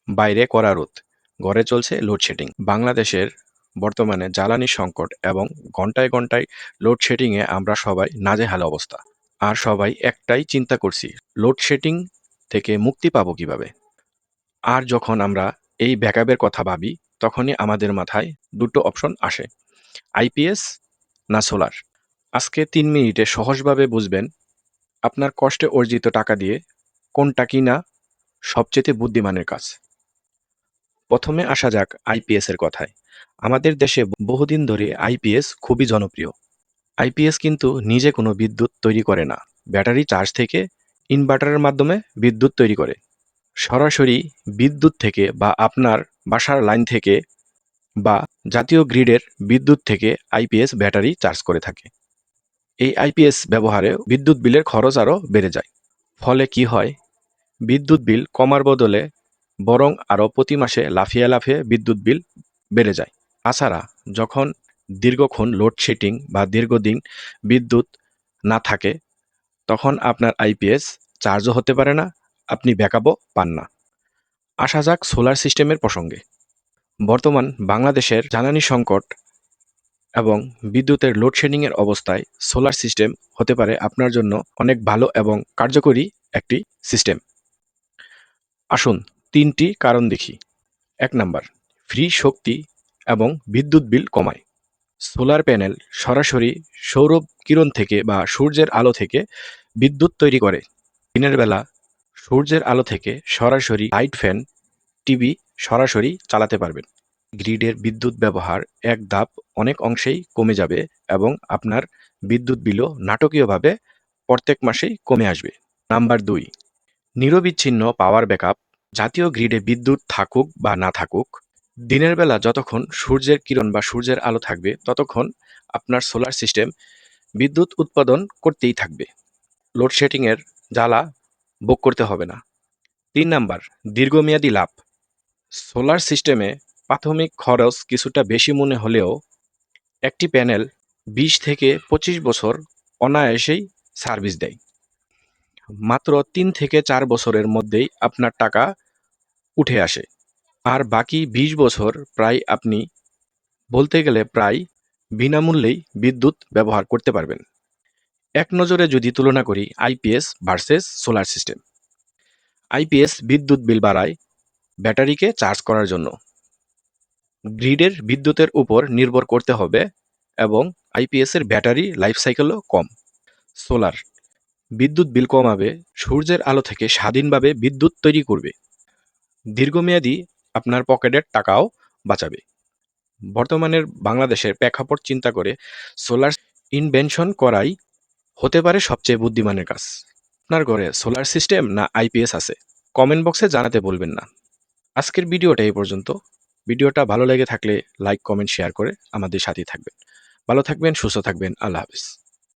বাইরে কড়া রোদ, ঘরে চলছে লোডশেডিং। বাংলাদেশের বর্তমানে জ্বালানি সংকট এবং ঘন্টায় ঘন্টায় লোডশেডিংয়ে আমরা সবাই নাজেহাল অবস্থা। আর সবাই একটাই চিন্তা করছি, লোডশেডিং থেকে মুক্তি পাবো কিভাবে। আর যখন আমরা এই ব্যাকআপের কথা ভাবি, তখনই আমাদের মাথায় দুটো অপশন আসে, আইপিএস না সোলার। আজকে 3 মিনিটে সহজভাবে বুঝবেন আপনার কষ্টে অর্জিত টাকা দিয়ে কোনটা কিনা সবচেয়ে বুদ্ধিমানের কাজ। প্রথমে আসা যাক আইপিএস এর কথায়। আমাদের দেশে বহুদিন ধরে আইপিএস খুবই জনপ্রিয়। আইপিএস কিন্তু নিজে কোনো বিদ্যুৎ তৈরি করে না, ব্যাটারি চার্জ থেকে ইনভার্টারের মাধ্যমে বিদ্যুৎ তৈরি করে। সরাসরি বিদ্যুৎ থেকে বা আপনার বাসার লাইন থেকে বা জাতীয় গ্রিডের বিদ্যুৎ থেকে আইপিএস ব্যাটারি চার্জ করে থাকে। এই আইপিএস ব্যবহারে বিদ্যুৎ বিলের খরচ আরও বেড়ে যায়। ফলে কি হয়, বিদ্যুৎ বিল কমার বদলে বরং আরও প্রতি মাসে লাফিয়ে লাফিয়ে বিদ্যুৎ বিল বেড়ে যায়। তাছাড়া যখন দীর্ঘক্ষণ লোডশেডিং বা দীর্ঘদিন বিদ্যুৎ না থাকে, তখন আপনার আইপিএস চার্জও হতে পারে না, আপনি ব্যাকআপও পান না। আসা যাক সোলার সিস্টেমের প্রসঙ্গে। বর্তমান বাংলাদেশের জ্বালানি সংকট এবং বিদ্যুতের লোডশেডিংয়ের অবস্থায় সোলার সিস্টেম হতে পারে আপনার জন্য অনেক ভালো এবং কার্যকরী একটি সিস্টেম। আসুন 3টি কারণ দেখি। 1 নাম্বার, ফ্রি শক্তি এবং বিদ্যুৎ বিল কমায়। সোলার প্যানেল সরাসরি সৌর কিরণ থেকে বা সূর্যের আলো থেকে বিদ্যুৎ তৈরি করে। দিনের বেলা সূর্যের আলো থেকে সরাসরি লাইট, ফ্যান, টিভি সরাসরি চালাতে পারবেন। গ্রিডের বিদ্যুৎ ব্যবহার এক ধাপ অনেক অংশেই কমে যাবে এবং আপনার বিদ্যুৎ বিলও নাটকীয়ভাবে প্রত্যেক মাসেই কমে আসবে। নাম্বার 2, নিরবিচ্ছিন্ন পাওয়ার ব্যাকআপ। জাতীয় গ্রিডে বিদ্যুৎ থাকুক বা না থাকুক, দিনের বেলা যতক্ষণ সূর্যের কিরণ বা সূর্যের আলো থাকবে ততক্ষণ আপনার সোলার সিস্টেম বিদ্যুৎ উৎপাদন করতেই থাকবে। লোডশেডিংয়ের জ্বালা ভোগ করতে হবে না। 3 নাম্বার, দীর্ঘমেয়াদী লাভ। সোলার সিস্টেমে প্রাথমিক খরচ কিছুটা বেশি মনে হলেও একটি প্যানেল 20 থেকে 25 বছর অনায়াসেই সার্ভিস দেয়। মাত্র 3 থেকে 4 বছরের মধ্যেই আপনার টাকা উঠে আসে। আর বাকি 20 বছর আপনি বলতে গেলে প্রায় বিনামূল্যেই বিদ্যুৎ ব্যবহার করতে পারবেন। এক নজরে যদি তুলনা করি IPS versus solar system. IPS বিদ্যুৎ বিল বাড়ায় ব্যাটারিকে চার্জ করার জন্য। গ্রিডের বিদ্যুতের উপর নির্ভর করতে হবে এবং আইপিএস এর ব্যাটারি লাইফ সাইকেলও কম। সোলার বিদ্যুৎ বিল কমাবে, সূর্যের আলো থেকে স্বাধীনভাবে বিদ্যুৎ তৈরি করবে। দীর্ঘমেয়াদী আপনার পকেটের টাকাও বাঁচাবে। বর্তমানের বাংলাদেশের প্রেক্ষাপট চিন্তা করে সোলার ইনভেনশন করাই হতে পারে সবচেয়ে বুদ্ধিমানের কাজ। আপনার ঘরে সোলার সিস্টেম না আইপিএস আছে? কমেন্ট বক্সে জানাতে বলবেন না। আজকের ভিডিওটা এই পর্যন্ত। ভিডিওটা ভালো লেগে থাকলে লাইক, কমেন্ট, শেয়ার করে আমাদের সাথেই থাকবেন। ভালো থাকবেন, সুস্থ থাকবেন। আল্লাহ হাফেজ।